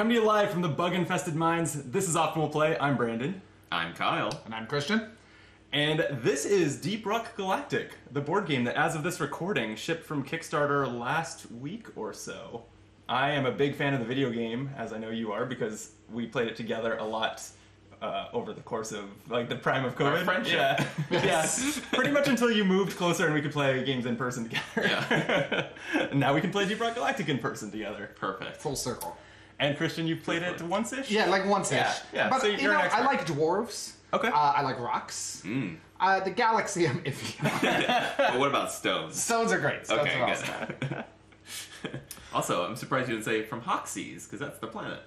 Coming to you live from the bug-infested mines, this is Optimal Play. I'm Brandon. I'm Kyle. And I'm Christian. And this is Deep Rock Galactic, the board game that, as of this recording, shipped from Kickstarter last week or so. I am a big fan of the video game, as I know you are, because we played it together a lot over the course of, like, the prime of COVID. Our friendship. Yeah. Yes. Yeah. Pretty much until you moved closer and we could play games in person together. Yeah. And now we can play Deep Rock Galactic in person together. Perfect. Full circle. And Christian, you've played it once-ish? Yeah, like once-ish. Yeah. But, So you you're know, an expert. I like dwarves. Okay. I like rocks. The galaxy, I'm iffy on. But what about stones? Stones are great. Stones Okay, are awesome. good. Also, I'm surprised you didn't say from Hoxie's, because that's the planet.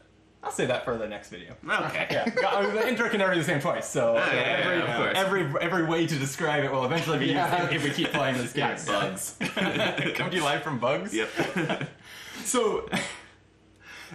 I'll say that for the next video. Okay. Yeah, the intro can never be the same twice, so yeah, of course. every way to describe it will eventually be used if we keep playing this game. Yes. Bugs. Come to you live from Bugs? Yep. So,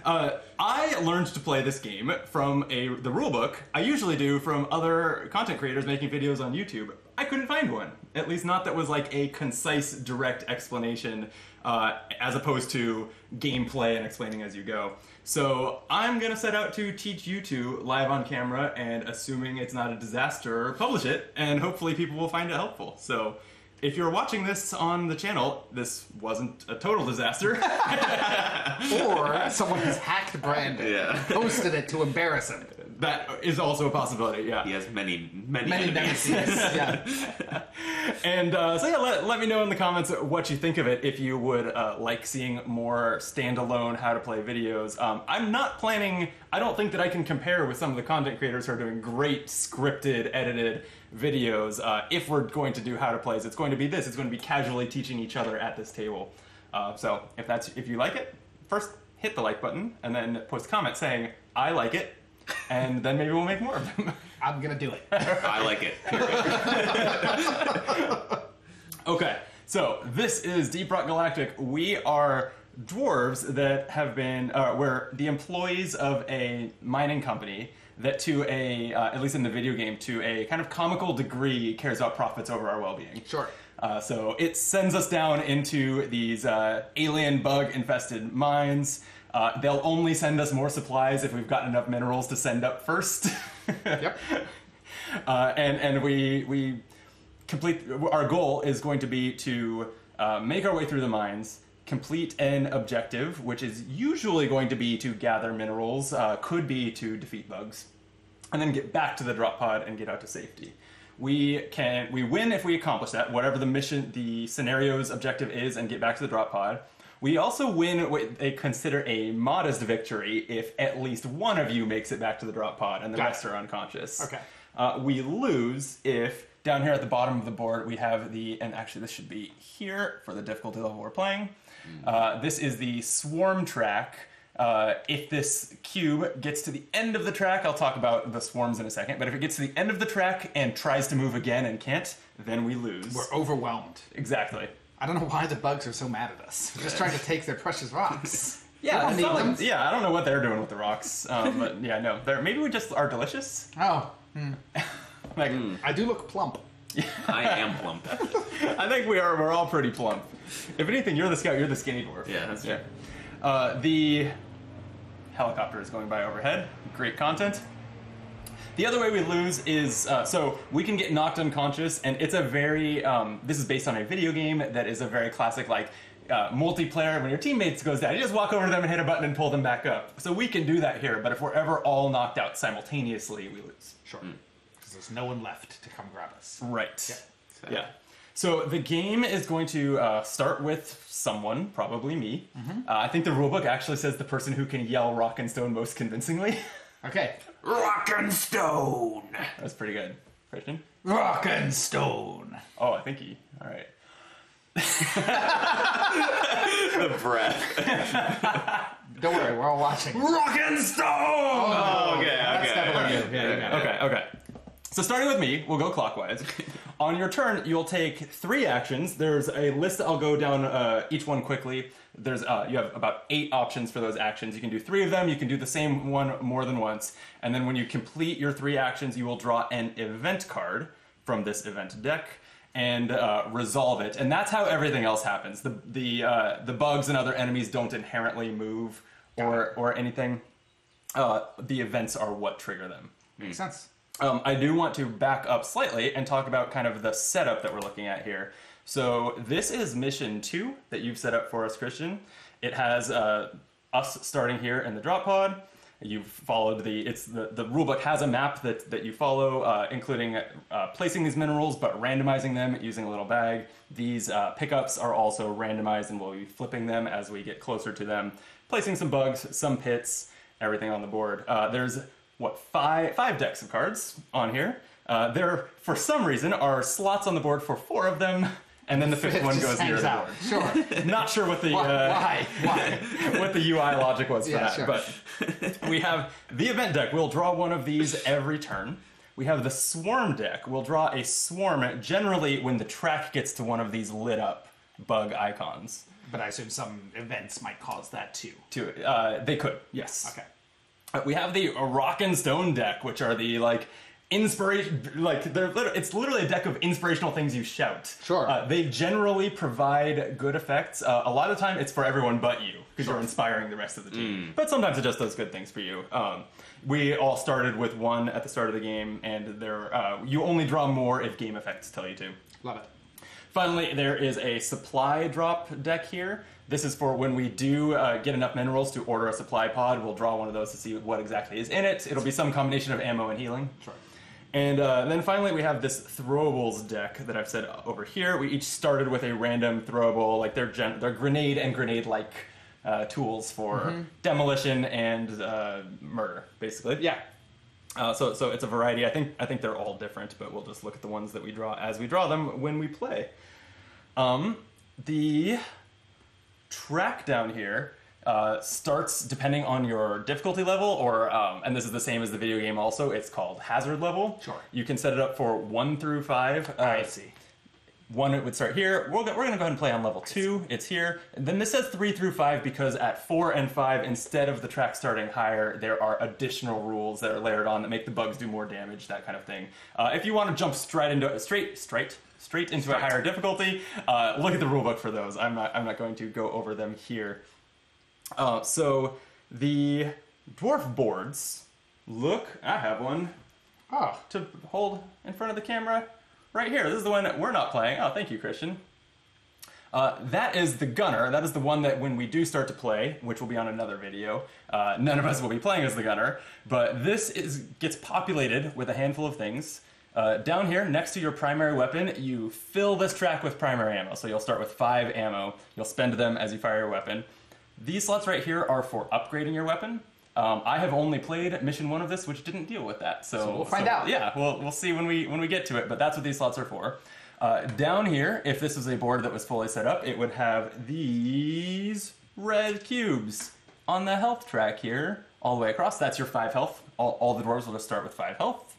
I learned to play this game from the rulebook. I usually do from other content creators making videos on YouTube. I couldn't find one. At least not that was like a concise, direct explanation, as opposed to gameplay and explaining as you go. So I'm gonna set out to teach you two live on camera, and assuming it's not a disaster, publish it, and hopefully people will find it helpful. So if you're watching this on the channel, this wasn't a total disaster. Or someone has hacked Brandon, Yeah. posted it to embarrass him. That is also a possibility, yeah. He has many Many enemies. nemesis. Yeah. And so yeah, let me know in the comments what you think of it, if you would like seeing more standalone how to play videos. I'm not planning, I don't think that I can compare with some of the content creators who are doing great scripted, edited videos. If we're going to do how to plays, it's going to be this. It's going to be casually teaching each other at this table. So if you like it, first hit the like button and then post a comment saying, I like it. And then maybe we'll make more of them. I'm gonna do it. I like it. Period. Okay, so this is Deep Rock Galactic. We are dwarves that have been, we're the employees of a mining company that to a, at least in the video game, to a kind of comical degree cares about profits over our well-being. Sure. So it sends us down into these alien bug-infested mines. They'll only send us more supplies if we've got enough minerals to send up first. Yep. And we complete. Our goal is going to be to make our way through the mines, complete an objective, which is usually going to be to gather minerals, could be to defeat bugs, and then get back to the drop pod and get out to safety. We win if we accomplish that, whatever the mission, the scenario's objective is, and get back to the drop pod. We also win what they consider a modest victory if at least one of you makes it back to the drop pod and the rest are unconscious. Okay. We lose if, down here at the bottom of the board, we have and actually this should be here for the difficulty level we're playing. This is the swarm track. If this cube gets to the end of the track, I'll talk about the swarms in a second, but if it gets to the end of the track and tries to move again and can't, then we lose. We're overwhelmed. Exactly. I don't know why the bugs are so mad at us. We're just trying to take their precious rocks. Yeah, We don't it's need not like- them. yeah, I don't know what they're doing with the rocks, but yeah, no, maybe we just are delicious. Oh, Like, I do look plump. I am plump. I think we're all pretty plump. If anything, you're the scout, you're the skinny dwarf. Yeah, that's true. The helicopter is going by overhead. Great content. The other way we lose is, so we can get knocked unconscious, and it's a very, this is based on a video game that is a very classic, like, multiplayer. When your teammates goes down, you just walk over to them and hit a button and pull them back up. So we can do that here, but if we're ever all knocked out simultaneously, we lose. Sure. Because there's no one left to come grab us. Right. Yeah. Yeah. So the game is going to start with someone, probably me. I think the rulebook actually says the person who can yell rock and stone most convincingly. Okay. Rock and stone. That's pretty good. Christian? Rock and stone. Oh, I think he. All right. The breath. Don't worry, we're all watching. Rock and stone. Oh, okay. That's definitely you. Yeah, you got it. Okay. So starting with me, we'll go clockwise. On your turn, you'll take 3 actions. There's a list. I'll go down each one quickly. There's you have about 8 options for those actions. You can do 3 of them. You can do the same one more than once. And then when you complete your 3 actions, you will draw an event card from this event deck and resolve it. And that's how everything else happens. The bugs and other enemies don't inherently move or anything. the events are what trigger them. Makes sense. I do want to back up slightly and talk about kind of the setup that we're looking at here. So this is mission 2 that you've set up for us, Christian. It has us starting here in the drop pod. You've followed the rulebook has a map that you follow, including placing these minerals, but randomizing them using a little bag. These pickups are also randomized, and we'll be flipping them as we get closer to them, placing some bugs, some pits, everything on the board. There's five decks of cards on here. There, for some reason, are slots on the board for 4 of them, and then the 5th one goes near the board. Sure. Not sure what the Why? what the UI logic was for that, sure. but we have the event deck. We'll draw one of these every turn. We have the swarm deck. We'll draw a swarm generally when the track gets to one of these lit up bug icons. But I assume some events might cause that too. They could, yes. Okay. We have the rock and stone deck, which are the inspiration, it's literally a deck of inspirational things you shout. Sure. They generally provide good effects. A lot of the time it's for everyone but you, because you're inspiring the rest of the team. But sometimes it just does good things for you. We all started with 1 at the start of the game, and you only draw more if game effects tell you to. Love it. Finally, there is a supply drop deck here. This is for when we do get enough minerals to order a supply pod. We'll draw one of those to see what exactly is in it. It'll be some combination of ammo and healing. Sure. And then finally, we have this throwables deck that I've said over here. We each started with a random throwable, they're grenade and grenade-like tools for demolition and murder, basically. Yeah. So it's a variety. I think they're all different, but we'll just look at the ones that we draw as we draw them when we play. The track down here starts depending on your difficulty level, or and this is the same as the video game also. It's called hazard level. Sure. You can set it up for 1 through 5. I see. 1 it would start here. We're going to go ahead and play on level 2. It's here. And then this says 3 through 5 because at 4 and 5, instead of the track starting higher, there are additional rules that are layered on that make the bugs do more damage, that kind of thing. If you want to jump straight into a higher difficulty, look at the rulebook for those. I'm not going to go over them here. So the dwarf boards I have one to hold in front of the camera. Right here, this is the one that we're not playing. Oh, thank you, Christian. That is the gunner. That is the one that when we do start to play, which will be on another video, none of us will be playing as the gunner, but this gets populated with a handful of things. Down here, next to your primary weapon, you fill this track with primary ammo. So you'll start with 5 ammo. You'll spend them as you fire your weapon. These slots right here are for upgrading your weapon. I have only played mission 1 of this, which didn't deal with that. So we'll find out. Yeah, we'll see when we get to it. But that's what these slots are for. Down here, if this was a board that was fully set up, it would have these red cubes on the health track here, all the way across. That's your 5 health. All the dwarves will just start with 5 health.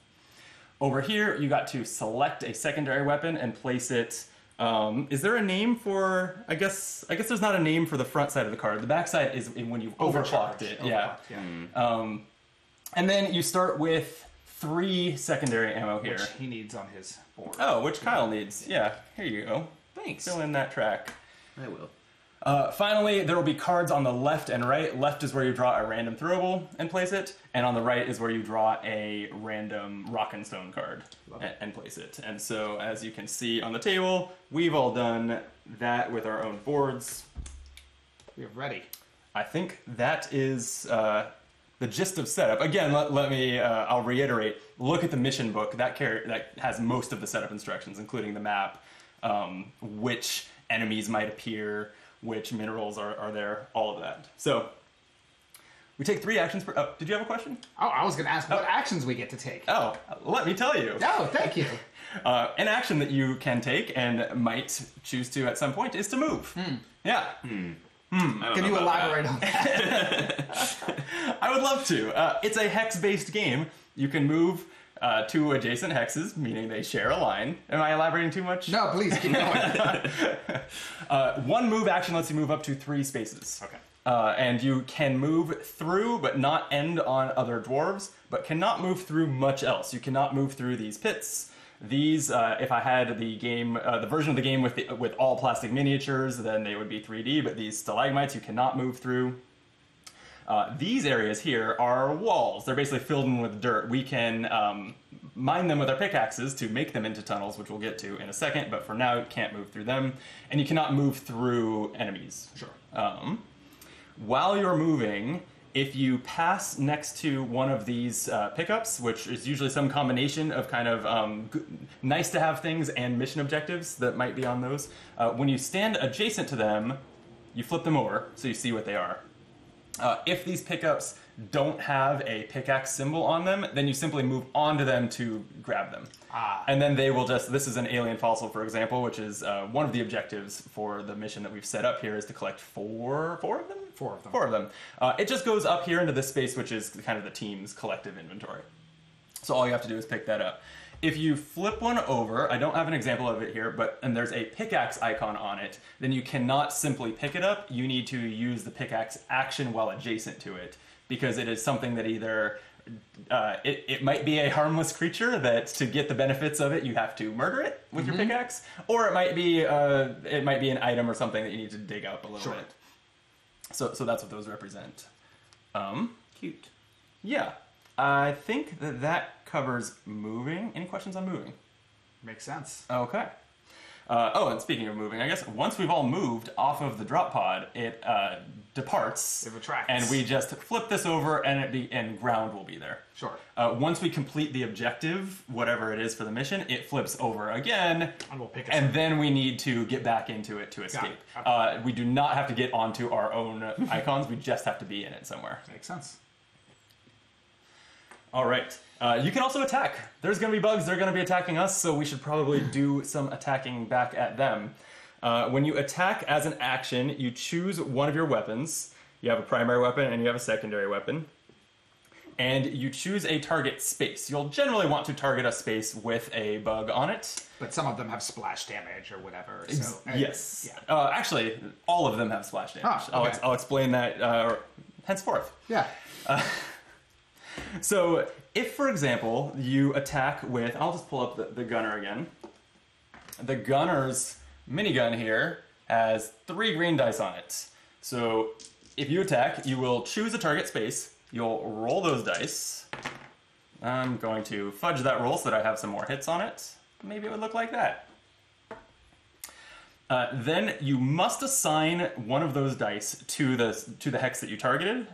Over here, you got to select a secondary weapon and place it. Is there a name for? I guess there's not a name for the front side of the card. The back side is when you've overclocked it. Yeah. And then you start with 3 secondary ammo here. Which he needs on his board. Oh, which Kyle needs. Yeah, here you go. Thanks. Fill in that track. I will. Finally, there will be cards on the left and right. Left is where you draw a random throwable and place it, and on the right is where you draw a random rock and stone card and place it. And so, as you can see on the table, we've all done that with our own boards. We're ready. I think that is the gist of setup. Again, let me, I'll reiterate, look at the mission book. That has most of the setup instructions, including the map, which enemies might appear, which minerals are there, all of that. So, we take 3 actions per... Oh, did you have a question? Oh, I was going to ask what actions we get to take. Oh, let me tell you. Oh, thank you. An action that you can take and might choose to at some point is to move. Yeah. Can you elaborate on that? I would love to. It's a hex-based game. You can move 2 adjacent hexes, meaning they share a line. Am I elaborating too much? No, please keep going. 1 move action lets you move up to 3 spaces. Okay. And you can move through, but not end on other dwarves, but cannot move through much else. You cannot move through these pits. These, if I had the game, the version of the game with all plastic miniatures, then they would be 3D, but these stalagmites you cannot move through. These areas here are walls. They're basically filled in with dirt. We can mine them with our pickaxes to make them into tunnels, which we'll get to in a second, but for now, you can't move through them. And you cannot move through enemies. Sure. While you're moving, if you pass next to one of these pickups, which is usually some combination of kind of nice to have things and mission objectives that might be on those, when you stand adjacent to them, you flip them over so you see what they are. If these pickups don't have a pickaxe symbol on them, then you simply move onto them to grab them. And then they will just, this is an alien fossil, for example, which is one of the objectives for the mission that we've set up here is to collect four of them? Four of them. It just goes up here into this space, which is kind of the team's collective inventory. So all you have to do is pick that up. If you flip one over, I don't have an example of it here, and there's a pickaxe icon on it, then you cannot simply pick it up. You need to use the pickaxe action while adjacent to it, because it is something that either it might be a harmless creature that to get the benefits of it you have to murder it with your pickaxe, or it might be an item or something that you need to dig up a little bit. So that's what those represent. Cute. Yeah, I think that covers moving. Any questions on moving? Makes sense. Okay. And speaking of moving, I guess once we've all moved off of the drop pod, it departs. It retracts. And we just flip this over, and ground will be there. Sure. Once we complete the objective, whatever it is for the mission, it flips over again. And we'll pick and then we need to get back into it to escape. We do not have to get onto our own icons. We just have to be in it somewhere. Makes sense. All right. You can also attack. There's going to be bugs. They're going to be attacking us, so we should probably do some attacking back at them. When you attack as an action, you choose one of your weapons. You have a primary weapon and you have a secondary weapon. And you choose a target space. You'll generally want to target a space with a bug on it. But some of them have splash damage or whatever. So, yes. Yeah. Actually, all of them have splash damage. Okay. I'll explain that henceforth. Yeah. So, if, for example, you attack with... I'll just pull up the gunner again. The gunner's minigun here has 3 green dice on it. So, if you attack, you will choose a target space. You'll roll those dice. I'm going to fudge that roll so that I have some more hits on it. Maybe it would look like that. Then you must assign one of those dice to the hex that you targeted.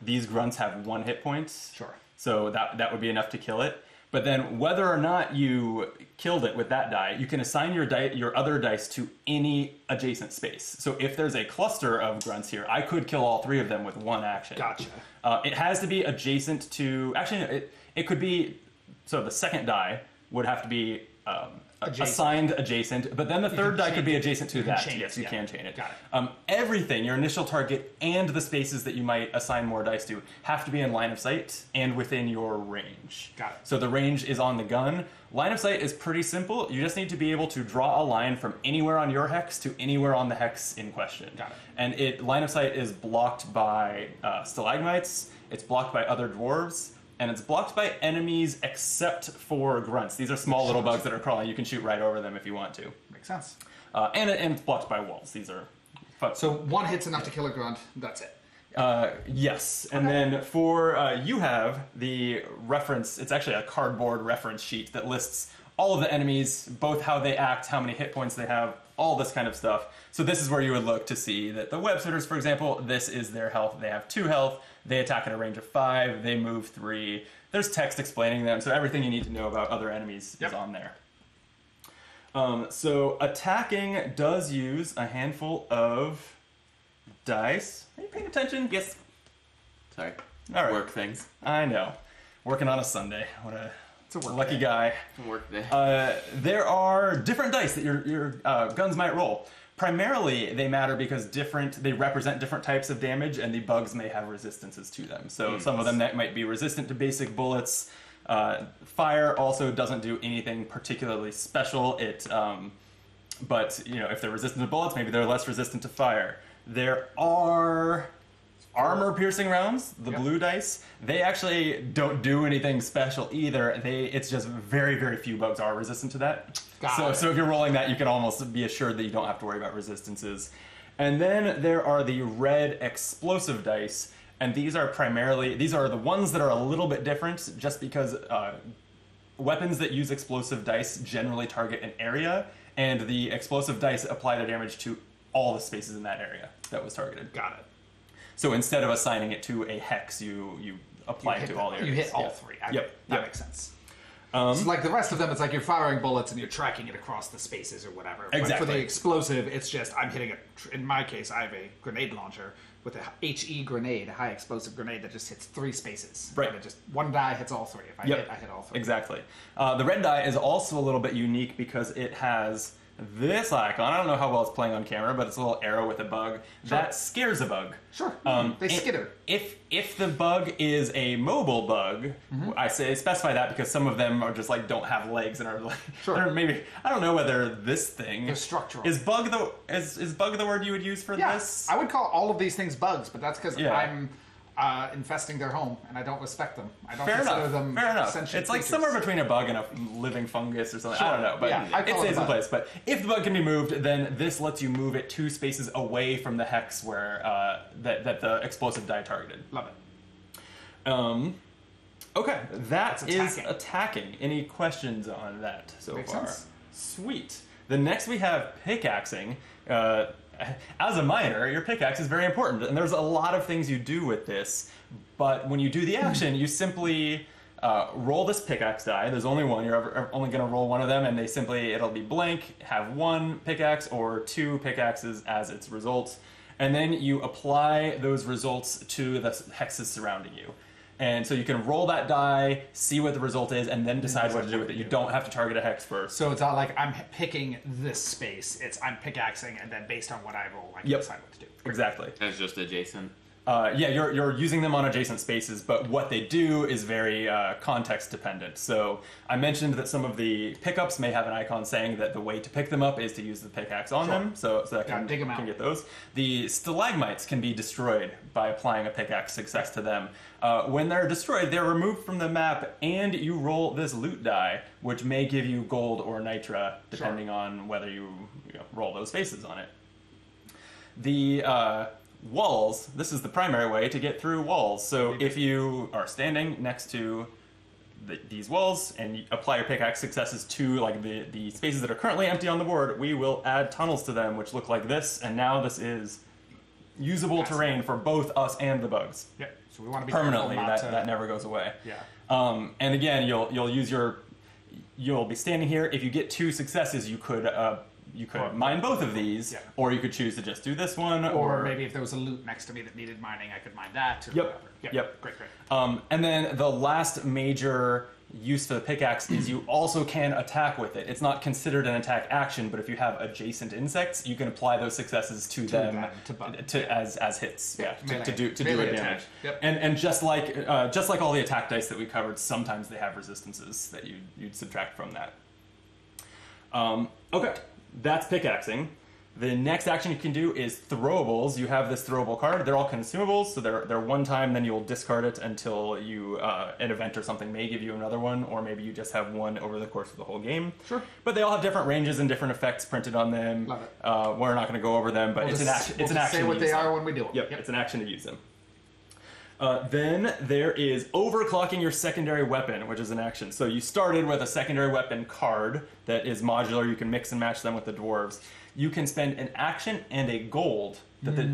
These grunts have 1 hit point. Sure. So that would be enough to kill it. But then whether or not you killed it with that die, you can assign your other dice to any adjacent space. So if there's a cluster of grunts here, I could kill all 3 of them with 1 action. Gotcha. It has to be adjacent to... Actually, it could be... So the second die would have to be assigned adjacent, but then the third die could be adjacent to that. Yes, you can chain it. Got it. Everything, your initial target and the spaces that you might assign more dice to, have to be in line of sight and within your range. Got it. So the range is on the gun. Line of sight is pretty simple. You just need to be able to draw a line from anywhere on your hex to anywhere on the hex in question. Got it. And line of sight is blocked by stalagmites, it's blocked by other dwarves, and it's blocked by enemies except for grunts. These are small little bugs that are crawling. You can shoot right over them if you want to. Makes sense. And it's blocked by walls. These are fun. So 1 hit's enough to kill a grunt. That's it. Yes. And then for you have the reference. It's actually a cardboard reference sheet that lists all of the enemies, both how they act, how many hit points they have, all this kind of stuff. So this is where you would look to see that the web suiters, for example, this is their health. They have 2 health. They attack at a range of 5. They move 3. There's text explaining them. So everything you need to know about other enemies is on there. So attacking does use a handful of dice. Are you paying attention? Yes. Sorry. All right. Work things. I know. Working on a Sunday. What a work lucky day. guy. Work day. There are different dice that your guns might roll. Primarily, they matter because they represent different types of damage, and the bugs may have resistances to them. So some of them that might be resistant to basic bullets. Fire also doesn't do anything particularly special. But if they're resistant to bullets, maybe they're less resistant to fire. There are armor-piercing rounds, the blue dice. They actually don't do anything special either. It's just very, very few bugs are resistant to that. So if you're rolling that, you can almost be assured that you don't have to worry about resistances. And then there are the red explosive dice. And these are the ones that are a little bit different just because weapons that use explosive dice generally target an area, and the explosive dice apply their damage to all the spaces in that area that was targeted. Got it. So instead of assigning it to a hex, you apply it to all areas. You hit all Yeah. three. Yep. That makes sense. Um, So like the rest of them, it's like you're firing bullets and you're tracking it across the spaces or whatever. But for Exactly. the explosive, it's just I'm hitting in my case, I have a grenade launcher with a HE grenade, a high explosive grenade that just hits 3 spaces. Right. And it just one die hits all 3. If I hit, I hit all 3. Exactly. The red die is also a little bit unique because it has this icon. I don't know how well it's playing on camera, but it's a little arrow with a bug that scares a bug. Sure. They skitter. If the bug is a mobile bug, I specify that because some of them are just like don't have legs and are like they're maybe I don't know whether this thing They're structural. is bug the word you would use for Yeah, this? I would call all of these things bugs, but that's because Yeah. I'm infesting their home and I don't respect them. I don't Fair consider enough. them Fair enough. sentient It's like creatures. somewhere between a bug and a living fungus or something. I don't know, but Yeah, I it call it stays a in bug. place. But if the bug can be moved, then this lets you move it 2 spaces away from the hex where that the explosive die targeted. Love it. Okay, That's is attacking. attacking. Any questions on that so Makes far? sense. Sweet. The next we have pickaxing. As a miner, your pickaxe is very important, and there's a lot of things you do with this. But when you do the action, you simply roll this pickaxe die. There's only one. You're only going to roll one of them, and it'll be blank. Have 1 pickaxe or 2 pickaxes as its results, and then you apply those results to the hexes surrounding you. And so you can roll that die, see what the result is, and then decide what to do with it. You don't have to target a hex first. So it's not like I'm picking this space. It's I'm pickaxing, and then based on what I roll, I can decide what to do. Exactly. It's just adjacent. Yeah, you're using them on adjacent spaces, but what they do is very context dependent. So I mentioned that some of the pickups may have an icon saying that the way to pick them up is to use the pickaxe on them, so that dig 'em out. can get those. The stalagmites can be destroyed by applying a pickaxe success to them. When they're destroyed, they're removed from the map, and you roll this loot die, which may give you gold or nitra, depending on whether you roll those faces on it. The walls, this is the primary way to get through walls. So if you are standing next to these walls and you apply your pickaxe successes to like the spaces that are currently empty on the board, we will add tunnels to them which look like this, and now this is usable terrain for both us and the bugs. Yep. So we want to be Permanently, careful not that never goes away. Yeah. And again, you'll be standing here. If you get 2 successes, you could mine both of these, or you could choose to just do this one, Or maybe if there was a loot next to me that needed mining, I could mine that. Or Yep. whatever. Yep. Great. And then the last major use for the pickaxe is you also can attack with it. It's not considered an attack action, but if you have adjacent insects, you can apply those successes to them as hits. Yeah, to do Melee a attack. damage. Yep. And just like all the attack dice that we covered, sometimes they have resistances that you'd subtract from that. Okay, that's pickaxing. The next action you can do is throwables. You have this throwable card. They're all consumables, so they're one time, then you'll discard it until an event or something may give you another one, or maybe you just have one over the course of the whole game. Sure. But they all have different ranges and different effects printed on them. Love it. We're not going to go over them, but it's an action. It's an action. Say what to they use them. are when we do them. Yep, it's an action to use them. Then there is overclocking your secondary weapon, which is an action. So you started with a secondary weapon card that is modular. You can mix and match them with the dwarves. You can spend an action and a gold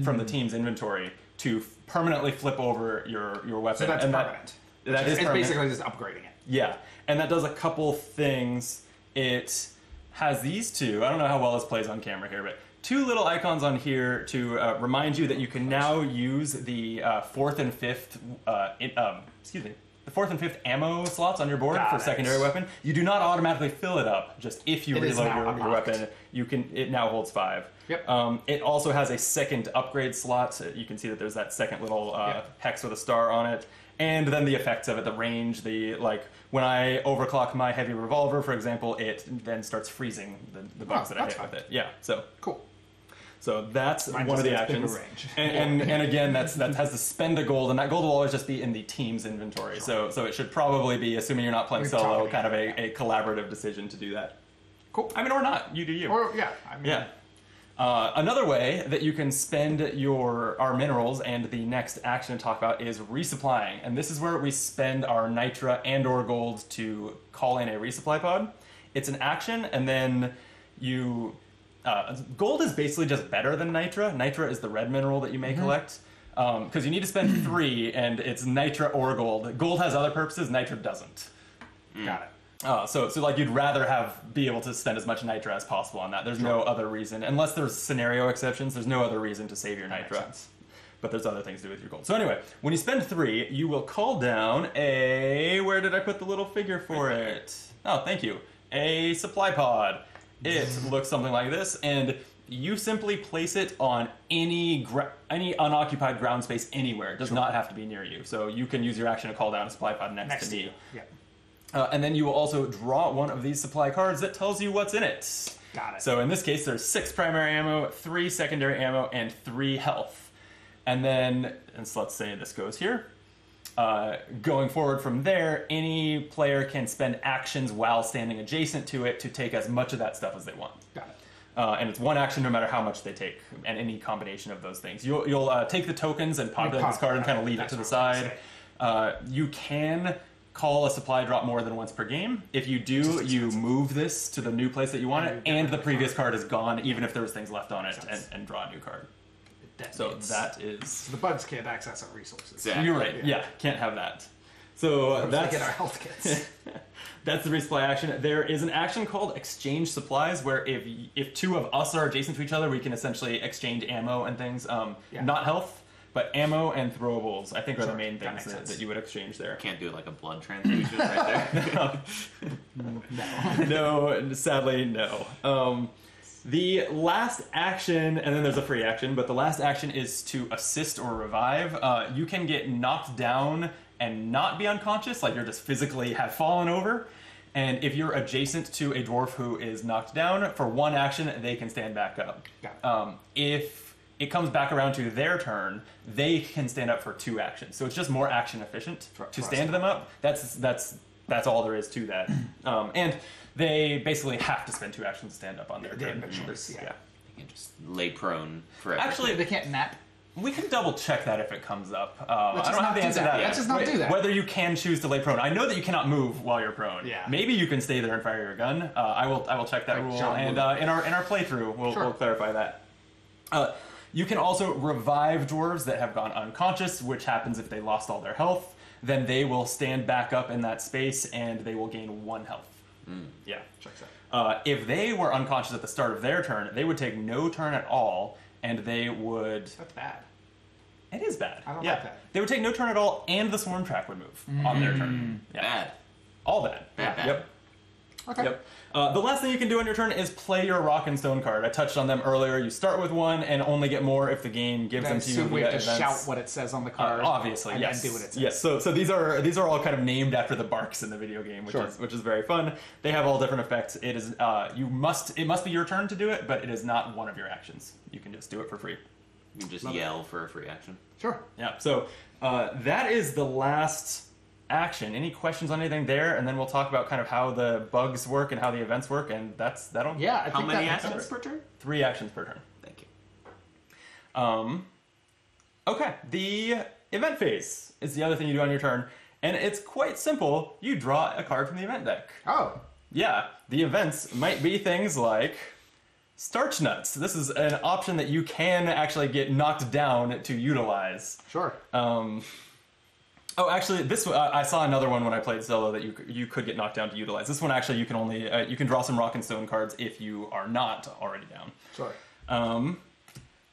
from the team's inventory to permanently flip over your weapon. So that's and permanent. That is It's permanent. basically just upgrading it. Yeah, and that does a couple things. It has these two. I don't know how well this plays on camera here, but 2 little icons on here to remind you that you can now use the 4th and 5th, the 4th and 5th ammo slots on your board Got for it. secondary weapon. You do not automatically fill it up. Just if you It is reload now your unlocked. weapon, it now holds 5. Yep. It also has a second upgrade slot. You can see that there's that second little hex with a star on it. And then the effects of it, the range, when I overclock my heavy revolver, for example, it then starts freezing the bugs that I hit with it. Yeah, so Cool. So that's Mine one of just the has bigger actions. range. And again, that has to spend a gold, and that gold will always just be in the team's inventory. So it should probably be, assuming you're not playing We've solo, talked kind of about a collaborative decision to do that. Cool. I mean, or not. You do you. Or yeah. I mean, Yeah. Another way that you can spend our minerals and the next action to talk about is resupplying. And this is where we spend our nitra and or gold to call in a resupply pod. It's an action, and then you... gold is basically just better than nitra. Nitra is the red mineral that you may collect. Because you need to spend 3, and it's nitra or gold. Gold has other purposes, nitra doesn't. Got it. So like you'd rather be able to spend as much nitra as possible on that. There's no other reason, unless there's scenario exceptions. There's no other reason to save your nitra. But there's other things to do with your gold. So anyway, when you spend 3, you will call down a... Where did I put the little figure for it? Oh, thank you. A supply pod. It looks something like this, and you simply place it on any unoccupied ground space anywhere. It does not have to be near you. So you can use your action to call down a supply pod next to me. Yeah. And then you will also draw one of these supply cards that tells you what's in it. Got it. So in this case, there's 6 primary ammo, 3 secondary ammo, and 3 health. And then, so let's say this goes here. Going forward from there, any player can spend actions while standing adjacent to it to take as much of that stuff as they want. Got it. And it's one action no matter how much they take, and any combination of those things. You'll take the tokens and populate this card and kind of leave it to the side. You can call a supply drop more than once per game. If you do, you move this to the new place that you want it, and the previous card is gone, even if there was things left on it, and draw a new card. So that is... The bugs can't access our resources. Exactly. You're right. Yeah, can't have that. So that's... get our health kits. That's the resupply action. There is an action called exchange supplies, where if 2 of us are adjacent to each other, we can essentially exchange ammo and things. Not health, but ammo and throwables, I think, are the main things that you would exchange there. Can't do like a blood transfusion right there. No, sadly, no. The last action, and then there's a free action, but the last action is to assist or revive. You can get knocked down and not be unconscious, like you're just physically have fallen over. And if you're adjacent to a dwarf who is knocked down, for one action, they can stand back up. If it comes back around to their turn, they can stand up for 2 actions. So it's just more action efficient to stand them up. That's all there is to that. And they basically have to spend 2 actions to stand up on their turn. Yeah. You can just lay prone forever. Actually, They can't nap. we can double check that if it comes up. I Let's don't just have the not answer do to that. that. Let's just not do that. Whether you can choose to lay prone. I know that you cannot move while you're prone. Yeah. Maybe you can stay there and fire your gun. I will check that rule, John and in our playthrough we'll clarify that. You can also revive dwarves that have gone unconscious, which happens if they lost all their health. Then they will stand back up in that space, and they will gain 1 health. Yeah. Checks out. If they were unconscious at the start of their turn, they would take no turn at all, and they would... That's bad. It is bad. I don't yeah. like that. They would take no turn at all, and the swarm track would move on their turn. Yeah. Bad. All bad. Bad. Yep. Okay. Yep. The last thing you can do on your turn is play your rock and stone card. I touched on them earlier. You start with 1 and only get more if the game gives them to you. We via have to events. shout what it says on the card. Obviously, and yes. then do what it says. Yes. So these are all kind of named after the barks in the video game, which is very fun. They have all different effects. It is it must be your turn to do it, but it is not one of your actions. You can just do it for free. You can just yell for a free action. Sure. Yeah. So that is the last action. Any questions on anything there? And then we'll talk about kind of how the bugs work and how the events work, and that'll... Yeah, I How think many that makes actions sense. per turn? 3 actions per turn. Thank you. Okay, the event phase is the other thing you do on your turn, and it's quite simple. You draw a card from the event deck. Oh. Yeah, the events might be things like starch nuts. This is an option that you can actually get knocked down to utilize. Sure. Oh, actually, this I saw another one when I played solo that you could get knocked down to utilize. This one actually you can only you can draw some rock and stone cards if you are not already down. Sure.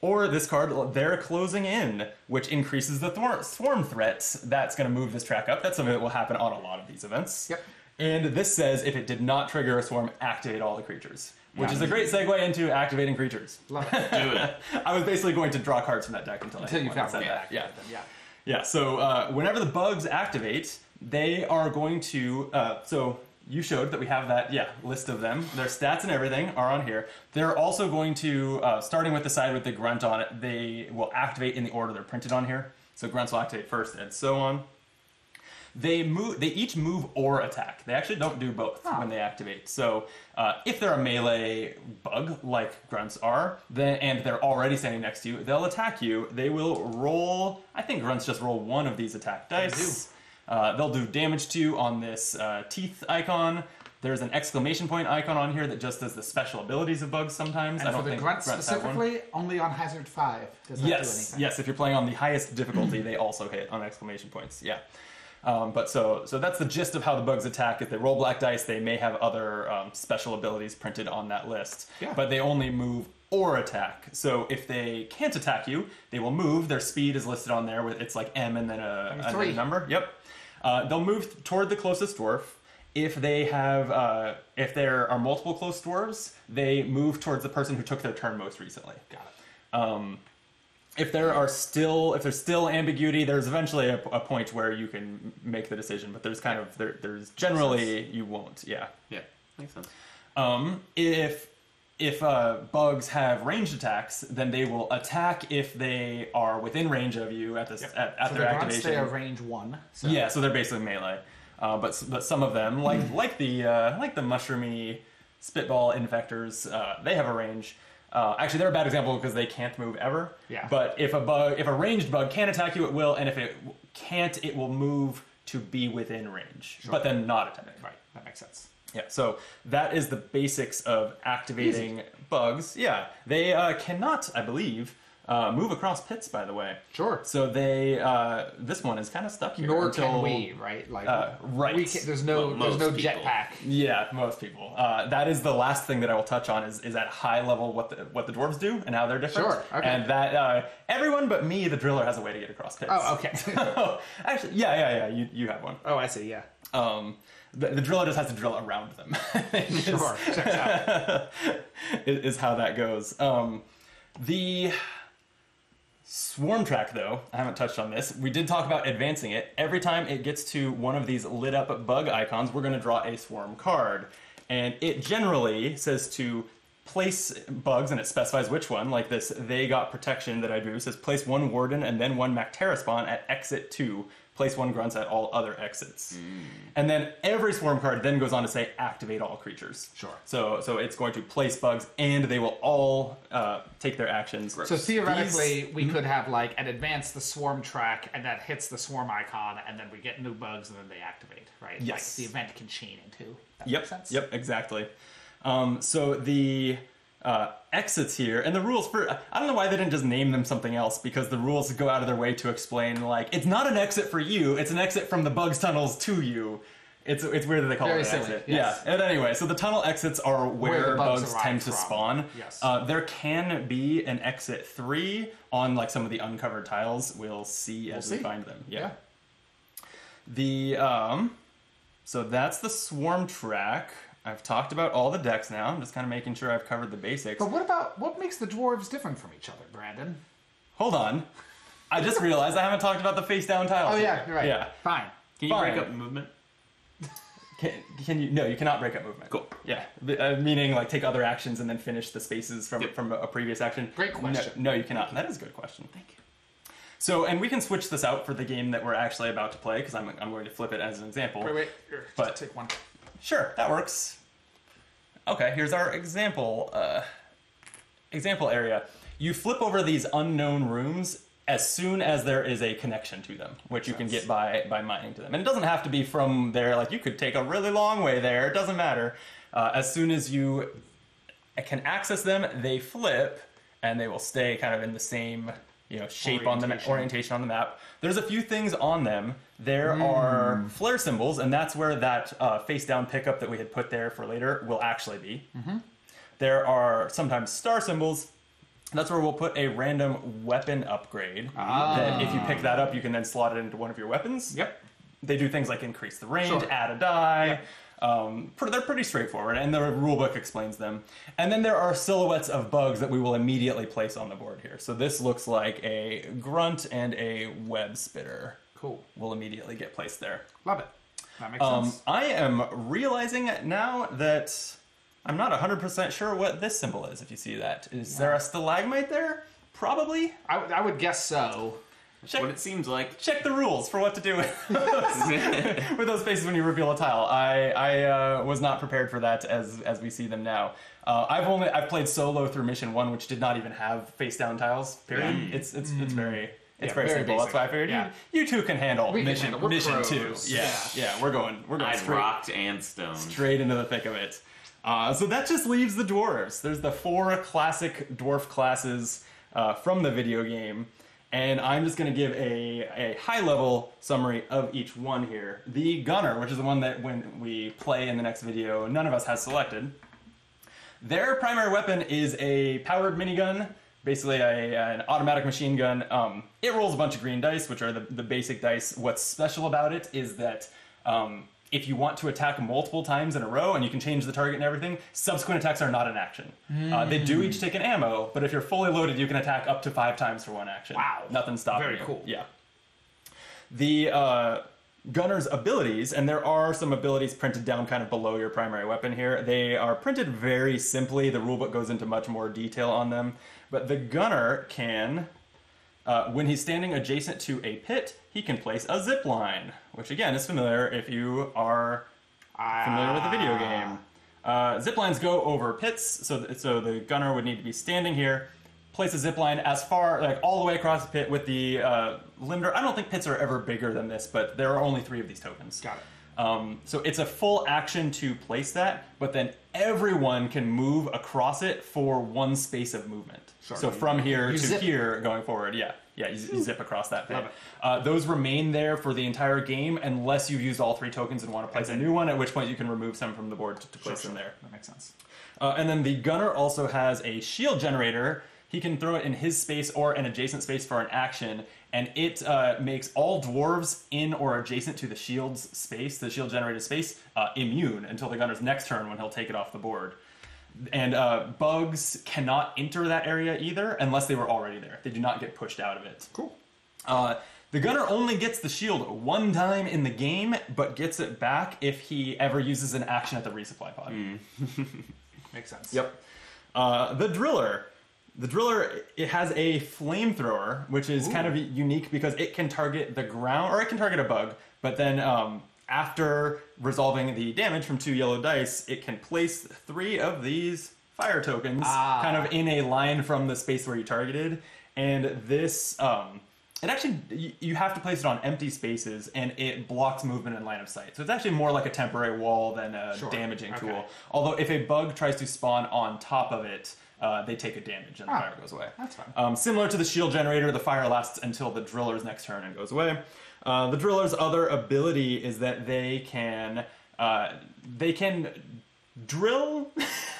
Or this card, they're closing in, which increases the swarm threats. That's going to move this track up. That's something that will happen on a lot of these events. Yep. And this says if it did not trigger a swarm, activate all the creatures. Which is a great segue into activating creatures. Love it. Do it. I was basically going to draw cards from that deck until you found said one. that. Yeah. Yeah. Yeah, so whenever the bugs activate, they are going to... so you showed that we have that, list of them. Their stats and everything are on here. They're also going to, starting with the side with the grunt on it, they will activate in the order they're printed on here. So grunts will activate first and so on. They each move or attack. They actually don't do both when they activate. So if they're a melee bug, like grunts are, and they're already standing next to you, they'll attack you. They will roll, I think grunts just roll one of these attack dice. They'll do damage to you on this teeth icon. There's an exclamation point icon on here that just does the special abilities of bugs sometimes. And I don't for the think grunts grunts have one. specifically, only on Hazard 5 does that do anything. Yes, if you're playing on the highest difficulty, they also hit on exclamation points. Yeah. But so that's the gist of how the bugs attack. If they roll black dice, they may have other special abilities printed on that list. Yeah. But they only move or attack. So if they can't attack you, they will move. Their speed is listed on there. With it's like M and then a number. Yep. They'll move toward the closest dwarf. If they have, if there are multiple close dwarves, they move towards the person who took their turn most recently. Got it. If there's still ambiguity, there's eventually a point where you can make the decision, but there's kind of there's generally you won't. Yeah. Yeah, makes sense. If bugs have ranged attacks, then they will attack if they are within range of you at So their the grunts, activation. they are range 1. So. Yeah, so they're basically melee. But some of them, like the mushroomy spitball infectors, they have a range. Actually, they're a bad example because they can't move ever. Yeah. But if a ranged bug can attack you, it will, and if it can't, it will move to be within range, but then not attack. Right, that makes sense. Yeah. So that is the basics of activating bugs. Yeah. They cannot, I believe, move across pits. By the way. Sure. So they this one is kind of stuck here. Nor until, can we, right? Like, right. There's no most people. jetpack. Yeah, most people. That is the last thing that I will touch on is at high level what the dwarves do and how they're different. Sure, okay. And that everyone but me, the driller, has a way to get across pits. Oh, okay. Actually, yeah. You have one. Oh, I see. Yeah. The driller just has to drill around them. Sure. Checks out. is how that goes. The swarm track, though, I haven't touched on this. We did talk about advancing it. Every time it gets to one of these lit up bug icons, we're going to draw a swarm card. And it generally says to place bugs, and it specifies which one. Like this, they got protection that I drew. It says place one warden and then one Mactera spawn at exit 2. Place one grunts at all other exits. And then every swarm card then goes on to say activate all creatures. Sure. So it's going to place bugs and they will all take their actions. So theoretically, we could have like an advance the swarm track, and that hits the swarm icon, and then we get new bugs, and then they activate, right? Yes. Like the event can chain into. That Yep. makes sense? Yep. Exactly. So the exits here, and the rules for, I don't know why they didn't just name them something else, because the rules go out of their way to explain, like, it's not an exit for you, it's an exit from the bugs tunnels to you. It's weird that they call Very it an silly, exit. yes. Yeah, and anyway, so the tunnel exits are where the bugs bugs arrive tend to from. spawn. Yes. There can be an exit 3 on, like, some of the uncovered tiles. We'll see as we find them. Yeah. The, so that's the swarm track. I've talked about all the decks now. I'm just kind of making sure I've covered the basics. But what makes the dwarves different from each other, Brandon? Hold on. I just realized I haven't talked about the face down tiles. Oh, yeah, yet. you're right. Yeah. Fine. Can you Fine. break up movement? Can you? No, you cannot break up movement. Cool. Yeah. Meaning, like, take other actions and then finish the spaces from Yep. from a previous action. Great question. No, you cannot. That is a good question. Thank you. So, and we can switch this out for the game that we're actually about to play, because I'm going to flip it as an example. Wait. Here, But- just take one. Sure, that works. Okay, here's our example area. You flip over these unknown rooms as soon as there is a connection to them, which you can get by mining to them. And it doesn't have to be from there. Like, you could take a really long way there. It doesn't matter. As soon as you can access them, they flip, and they will stay kind of in the same shape on the orientation on the map. There's a few things on them. There are flare symbols, and that's where that face down pickup that we had put there for later will actually be. There are sometimes star symbols. That's where we'll put a random weapon upgrade. That if you pick that up, you can then slot it into one of your weapons. Yep. They do things like increase the range, Sure. add a die. They're pretty straightforward, and the rulebook explains them. And then there are silhouettes of bugs that we will immediately place on the board here. So this looks like a grunt and a web spitter. Cool. Will immediately get placed there. Love it. That makes sense. I am realizing now that I'm not 100% sure what this symbol is, if you see that. Is there a stalagmite there? Probably. I would guess so. what it seems like. Check the rules for what to do with those spaces when you reveal a tile. I was not prepared for that as we see them now. I've played solo through mission 1, which did not even have face down tiles. Period. It's very very simple. basic. That's why I figured you two can handle mission 2. pros. Yeah, we're going I've rocked and stoned. straight into the thick of it. So that just leaves the dwarves. There's the 4 classic dwarf classes from the video game. And I'm just going to give a high-level summary of each one here. The gunner, which is the one that when we play in the next video, none of us has selected. Their primary weapon is a powered minigun, basically an automatic machine gun. It rolls a bunch of green dice, which are the basic dice. What's special about it is that if you want to attack multiple times in a row, and you can change the target and everything, subsequent attacks are not an action. They do each take an ammo, but if you're fully loaded, you can attack up to 5 times for one action. Wow. Nothing stopping you. Very cool. Yeah. The gunner's abilities, and there are some abilities printed down kind of below your primary weapon here. They are printed very simply. The rulebook goes into much more detail on them. But the gunner can... when he's standing adjacent to a pit, he can place a zip line, which again is familiar if you are familiar with the video game. Zip lines go over pits, so the gunner would need to be standing here, place a zip line as far, like all the way across the pit with the limiter. I don't think pits are ever bigger than this, but there are only 3 of these tokens. Got it. So it's a full action to place that, but then everyone can move across it for 1 space of movement. Sure. So from here to zip. here going forward, you zip across that pit. Those remain there for the entire game unless you've used all 3 tokens and want to place a new one, at which point you can remove some from the board to place them there. That makes sense. And then the gunner also has a shield generator. He can throw it in his space or an adjacent space for an action, and it makes all dwarves in or adjacent to the shield's space, the shield generated space, immune until the gunner's next turn when he'll take it off the board. And bugs cannot enter that area either unless they were already there. They do not get pushed out of it. Cool. The gunner only gets the shield 1 time in the game, but gets it back if he ever uses an action at the resupply pod. Makes sense. Yep. The driller. The driller, it has a flamethrower, which is kind of unique because it can target the ground, or it can target a bug, but then after resolving the damage from 2 yellow dice, it can place 3 of these fire tokens kind of in a line from the space where you targeted. And this, it actually, you have to place it on empty spaces, and it blocks movement in line of sight. So it's actually more like a temporary wall than a damaging tool. Although if a bug tries to spawn on top of it, they take a damage and the fire goes away. That's fine. Similar to the shield generator, the fire lasts until the driller's next turn and goes away. The driller's other ability is that they can drill.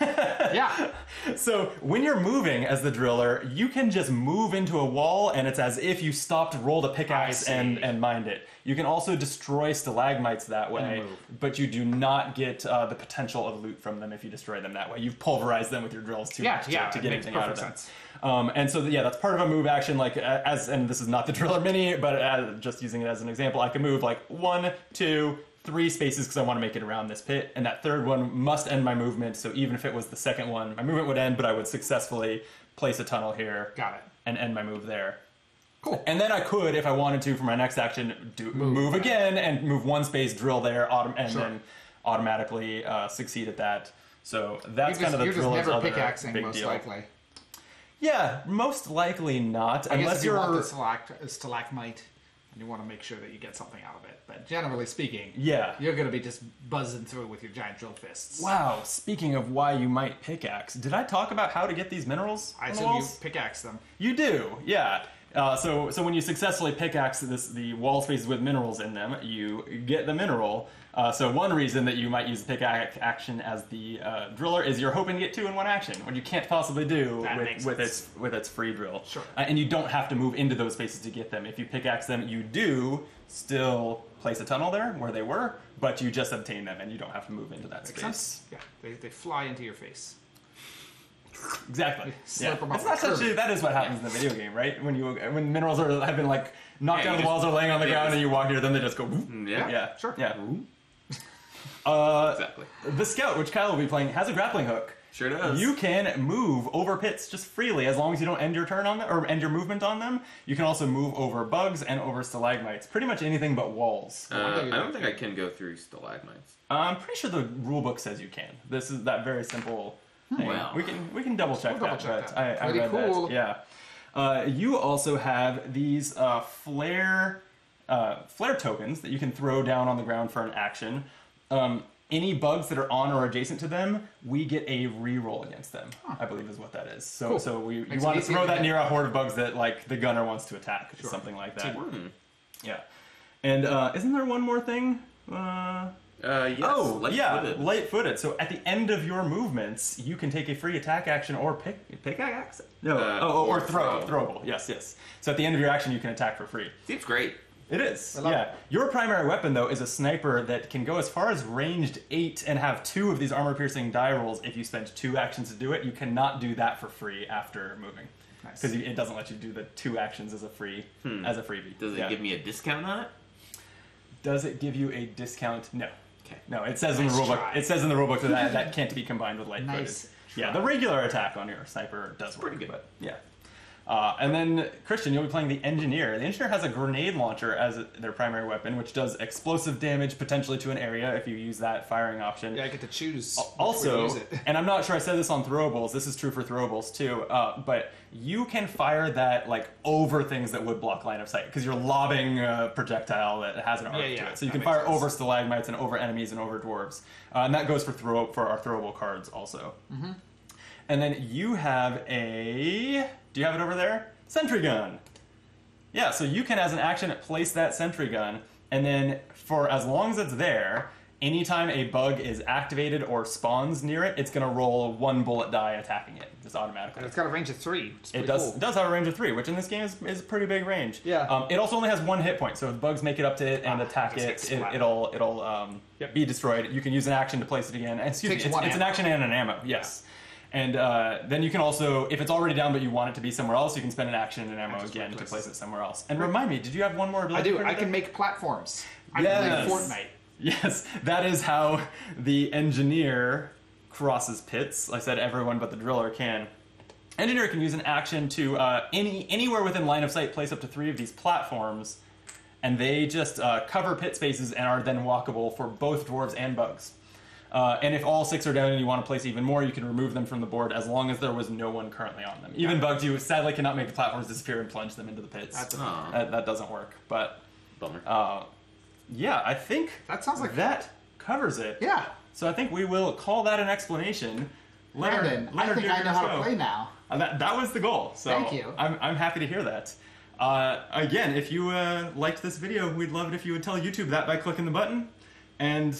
Yeah. So when you're moving as the driller, you can just move into a wall, and it's as if you stopped, rolled a pickaxe, and mined it. You can also destroy stalagmites that way, but you do not get the potential of loot from them if you destroy them that way. You've pulverized them with your drills too much to get anything out of them. And so that's part of a move action. Like and this is not the driller mini, but just using it as an example, I can move like 1, 2, 3 spaces because I want to make it around this pit, and that third one must end my movement. So even if it was the second one, my movement would end, but I would successfully place a tunnel here. Got it. And end my move there. Cool. And then I could, if I wanted to, for my next action, move again and move 1 space, drill there, then automatically succeed at that. So that's kind of the driller's other big deal. You're just never pickaxing, most likely. Yeah, most likely not, unless if you want the stalagmite, and you want to make sure that you get something out of it. But generally speaking, you're going to be just buzzing through with your giant drill fists. Wow, speaking of why you might pickaxe, did I talk about how to get these minerals? I assume you pickaxe them. You do, yeah. So when you successfully pickaxe the wall spaces with minerals in them, you get the mineral. So one reason that you might use the pickaxe action as the driller is you're hoping to get 2 in 1 action, what you can't possibly do with its free drill. Sure. And you don't have to move into those spaces to get them. If you pickaxe them, you do still place a tunnel there where they were, but you just obtain them and you don't have to move into that space. Sense? Yeah, they fly into your face. Exactly. Slip them up it's not such that is what happens in the video game, right? When minerals have been like knocked down the walls or laying on the ground and you walk near them, they just go. Sure. Yeah. Exactly. The scout, which Kyle will be playing, has a grappling hook. Sure does. You can move over pits just freely as long as you don't end your turn on them or end your movement on them. You can also move over bugs and over stalagmites. Pretty much anything but walls. I don't think I can go through stalagmites. I'm pretty sure the rulebook says you can. This is that very simple thing. Wow. We can double check We'll that. double check but that. I Pretty read cool. that. Yeah. You also have these flare tokens that you can throw down on the ground for an action. Any bugs that are on or adjacent to them, we get a reroll against them. I believe is what that is. So Cool. so you Makes want it to easier throw to that hit. near a horde of bugs that like the gunner wants to attack, Sure. something like that. Yeah. Hmm. And isn't there one more thing? Yes. Light-footed. Light-footed. So at the end of your movements, you can take a free attack action or pickaxe? No. Or throwable. Yes. So at the end of your action, you can attack for free. Seems great. It is. I love Yeah. it. Your primary weapon, though, is a sniper that can go as far as ranged 8 and have 2 of these armor-piercing die rolls if you spend 2 actions to do it. You cannot do that for free after moving. Nice. Because it doesn't let you do the 2 actions as a freebie. Does it give me a discount on it? Does it give you a discount? No. Okay. No, it says in the Nice rulebook. try. It says in the rulebook that that can't be combined with light-footed. Nice Yeah, try. the regular attack on your sniper does work. pretty good. But yeah. And then Christian, you'll be playing the engineer. The engineer has a grenade launcher as their primary weapon, which does explosive damage potentially to an area if you use that firing option. Yeah, I get to choose. Also, which way to use it. and I'm not sure I said this on throwables. This is true for throwables too. But you can fire that like over things that would block line of sight because you're lobbing a projectile that has an arc to it. So you that can makes fire sense. over stalagmites and over enemies and over dwarves, and that goes for our throwable cards also. Mm-hmm. And then you have a. Do you have it over there? Sentry gun. Yeah, so you can, as an action, place that sentry gun, and then for as long as it's there, anytime a bug is activated or spawns near it, it's going to roll 1 bullet die attacking it, just automatically. And it's got a range of 3. Which is It pretty does cool. does have a range of 3, which in this game is a pretty big range. Yeah. It also only has 1 hit point, so if bugs make it up to it and attack just it, gets splattered. it'll be destroyed. You can use an action to place it again. Excuse Takes me, one it's an ammo. action and an ammo. Yes. And then you can also, if it's already down but you want it to be somewhere else, you can spend an action and an ammo just again to replace place it. it somewhere else. And remind me, did you have one more I ability? do. for I today? can make platforms. I Yes. can play Fortnite. Yes, that is how the engineer crosses pits. I said everyone but the driller can. Engineer can use an action to anywhere within line of sight place up to 3 of these platforms, and they just cover pit spaces and are then walkable for both dwarves and bugs. And if all 6 are down and you want to place even more, you can remove them from the board as long as there was no one currently on them. Even bugs, you sadly cannot make the platforms disappear and plunge them into the pits. That's That doesn't work. But Bummer. yeah, I think That sounds like that covers it. Yeah. So I think we will call that an explanation. Brandon, I think I know how to play now. That was the goal. So Thank you. I'm happy to hear that. Again, if you liked this video, we'd love it if you would tell YouTube that by clicking the button. And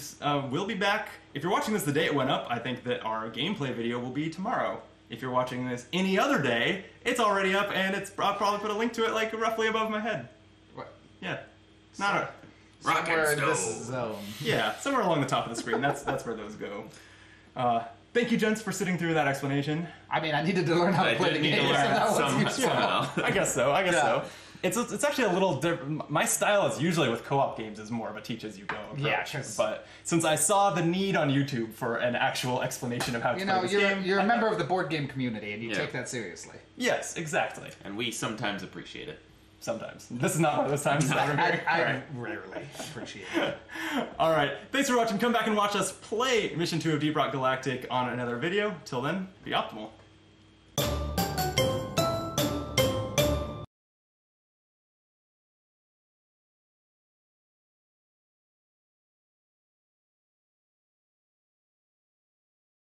we'll be back. If you're watching this the day it went up, I think that our gameplay video will be tomorrow. If you're watching this any other day, it's already up, and I'll probably put a link to it like roughly above my head. What? Yeah. Not a... Rock Somewhere and in this stove. zone. Yeah, somewhere along the top of the screen. That's where those go. Thank you, gents, for sitting through that explanation. I mean, I needed to learn how to I play the did need game. to learn so that was somehow. I guess so. Yeah. So. It's actually a little different. My style is usually with co-op games is more of a teach-as-you-go approach. Yeah, 'cause- but since I saw the need on YouTube for an actual explanation of how to You play know, this you're, game... you're a member of the board game community, and you Yeah. take that seriously. Yes, exactly. And we sometimes appreciate it. Sometimes. This is not one of those times. All I right. rarely appreciate it. All right. Thanks for watching. Come back and watch us play Mission 2 of Deep Rock Galactic on another video. Till then, be optimal.